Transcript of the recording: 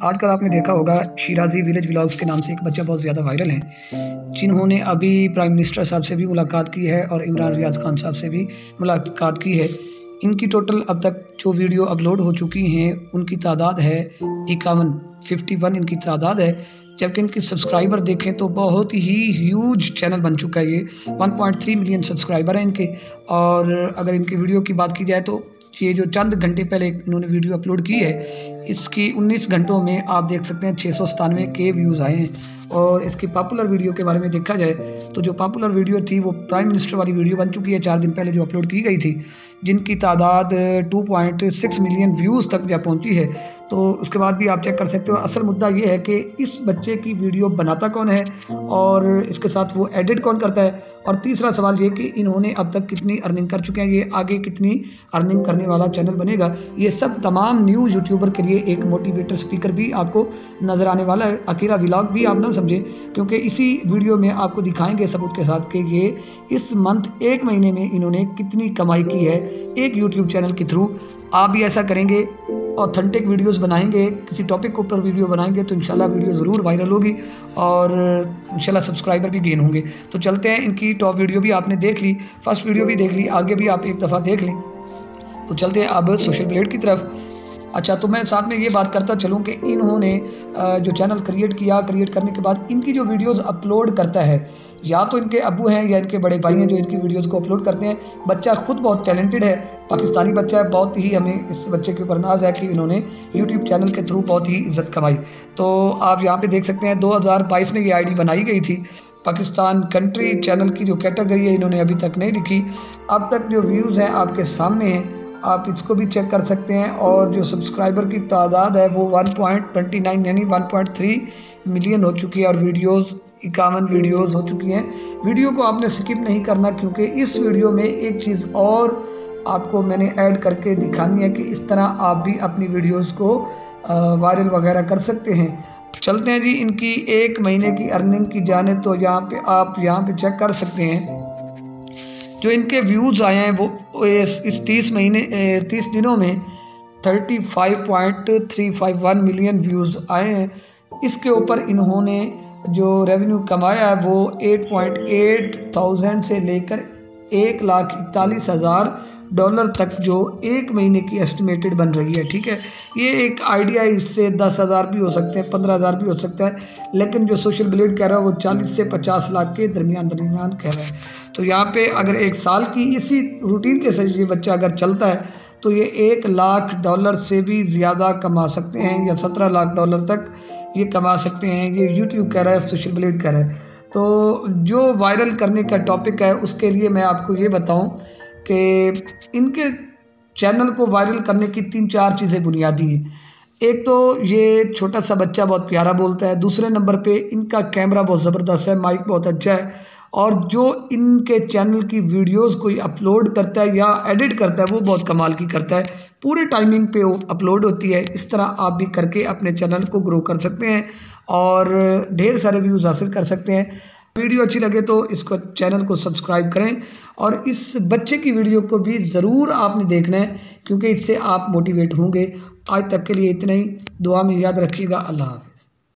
आजकल आपने देखा होगा शिराजी विलेज व्लॉग्स के नाम से एक बच्चा बहुत ज़्यादा वायरल है, जिन्होंने अभी प्राइम मिनिस्टर साहब से भी मुलाकात की है और इमरान रियाज़ खान साहब से भी मुलाकात की है। इनकी टोटल अब तक जो वीडियो अपलोड हो चुकी हैं उनकी तादाद है 51 इनकी तादाद है, जबकि इनके सब्सक्राइबर देखें तो बहुत ही ह्यूज चैनल बन चुका है। ये 1.3 मिलियन सब्सक्राइबर हैं इनके। और अगर इनकी वीडियो की बात की जाए तो ये जो चंद घंटे पहले इन्होंने वीडियो अपलोड की है, इसकी 19 घंटों में आप देख सकते हैं 697 के व्यूज़ आए हैं। और इसकी पॉपुलर वीडियो के बारे में देखा जाए तो जो पॉपुलर वीडियो थी वो प्राइम मिनिस्टर वाली वीडियो बन चुकी है 4 दिन पहले जो अपलोड की गई थी, जिनकी तादाद 2.6 मिलियन व्यूज़ तक जा पहुंची है। तो उसके बाद भी आप चेक कर सकते हो। असल मुद्दा ये है कि इस बच्चे की वीडियो बनाता कौन है और इसके साथ वो एडिट कौन करता है, और तीसरा सवाल ये कि इन्होंने अब तक कितनी अर्निंग कर चुके हैं, ये आगे कितनी अर्निंग करने वाला चैनल बनेगा। ये सब तमाम न्यू यूट्यूबर के लिए एक मोटिवेटर स्पीकर भी आपको नज़र आने वाला है। अकेला व्लॉग भी आप ना समझें, क्योंकि इसी वीडियो में आपको दिखाएंगे सबूत के साथ कि ये इस मंथ 1 महीने में इन्होंने कितनी कमाई की है एक यूट्यूब चैनल के थ्रू। आप भी ऐसा करेंगे, ऑथेंटिक वीडियोस बनाएंगे, किसी टॉपिक के ऊपर वीडियो बनाएंगे तो इंशाल्लाह वीडियो ज़रूर वायरल होगी और इंशाल्लाह सब्सक्राइबर भी गेन होंगे। तो चलते हैं, इनकी टॉप वीडियो भी आपने देख ली, फर्स्ट वीडियो भी देख ली, आगे भी आप एक दफ़ा देख लें। तो चलते हैं अब सोशल ब्लेड की तरफ। अच्छा, तो मैं साथ में ये बात करता चलूँ कि इन्होंने जो चैनल क्रिएट किया, क्रिएट करने के बाद इनकी जो वीडियोस अपलोड करता है, या तो इनके अब्बू हैं या इनके बड़े भाई हैं जो इनकी वीडियोस को अपलोड करते हैं। बच्चा खुद बहुत टैलेंटेड है, पाकिस्तानी बच्चा है, बहुत ही हमें इस बच्चे के ऊपर नाज है कि इन्होंने यूट्यूब चैनल के थ्रू बहुत ही इज्जत कमाई। तो आप यहाँ पे देख सकते हैं 2022 में ये आईडी बनाई गई थी। पाकिस्तान कंट्री चैनल की जो कैटेगरी है इन्होंने अभी तक नहीं लिखी। अब तक जो व्यूज़ हैं आपके सामने हैं, आप इसको भी चेक कर सकते हैं। और जो सब्सक्राइबर की तादाद है वो 1.29 यानी 1.3 मिलियन हो चुकी है और वीडियोस 51 वीडियोस हो चुकी हैं। वीडियो को आपने स्किप नहीं करना, क्योंकि इस वीडियो में एक चीज़ और आपको मैंने ऐड करके दिखानी है कि इस तरह आप भी अपनी वीडियोस को वायरल वगैरह कर सकते हैं। चलते हैं जी इनकी 1 महीने की अर्निंग की जानिब। तो आप यहाँ पे चेक कर सकते हैं जो इनके व्यूज़ आए हैं वो इस 30 दिनों में 35.351 मिलियन व्यूज़ आए हैं। इसके ऊपर इन्होंने जो रेवेन्यू कमाया है वो 8,800 से लेकर $1,41,000 तक जो 1 महीने की एस्टिमेटेड बन रही है। ठीक है, ये एक आइडिया है, इससे 10,000 भी हो सकते हैं, 15,000 भी हो सकता है, लेकिन जो सोशल ब्लेड कह रहा है वो 40 से 50 लाख के दरमियान कह रहा है। तो यहाँ पे अगर 1 साल की इसी रूटीन के साथ ये बच्चा अगर चलता है तो ये $1 लाख से भी ज़्यादा कमा सकते हैं, या $17 लाख तक ये कमा सकते हैं। ये यूट्यूब कह रहा है, सोशल ब्लेड कह रहा है। तो जो वायरल करने का टॉपिक है उसके लिए मैं आपको ये बताऊं कि इनके चैनल को वायरल करने की 3-4 चीज़ें बुनियादी हैं। एक तो ये छोटा सा बच्चा बहुत प्यारा बोलता है, दूसरे नंबर पे इनका कैमरा बहुत ज़बरदस्त है, माइक बहुत अच्छा है, और जो इनके चैनल की वीडियोस कोई अपलोड करता है या एडिट करता है वो बहुत कमाल की करता है, पूरे टाइमिंग पे अपलोड होती है। इस तरह आप भी करके अपने चैनल को ग्रो कर सकते हैं और ढेर सारे व्यूज़ हासिल कर सकते हैं। वीडियो अच्छी लगे तो इसको चैनल को सब्सक्राइब करें और इस बच्चे की वीडियो को भी ज़रूर आपने देखना है, क्योंकि इससे आप मोटिवेट होंगे। आज तक के लिए इतना ही, दुआ में याद रखिएगा। अल्लाह हाफ़िज़।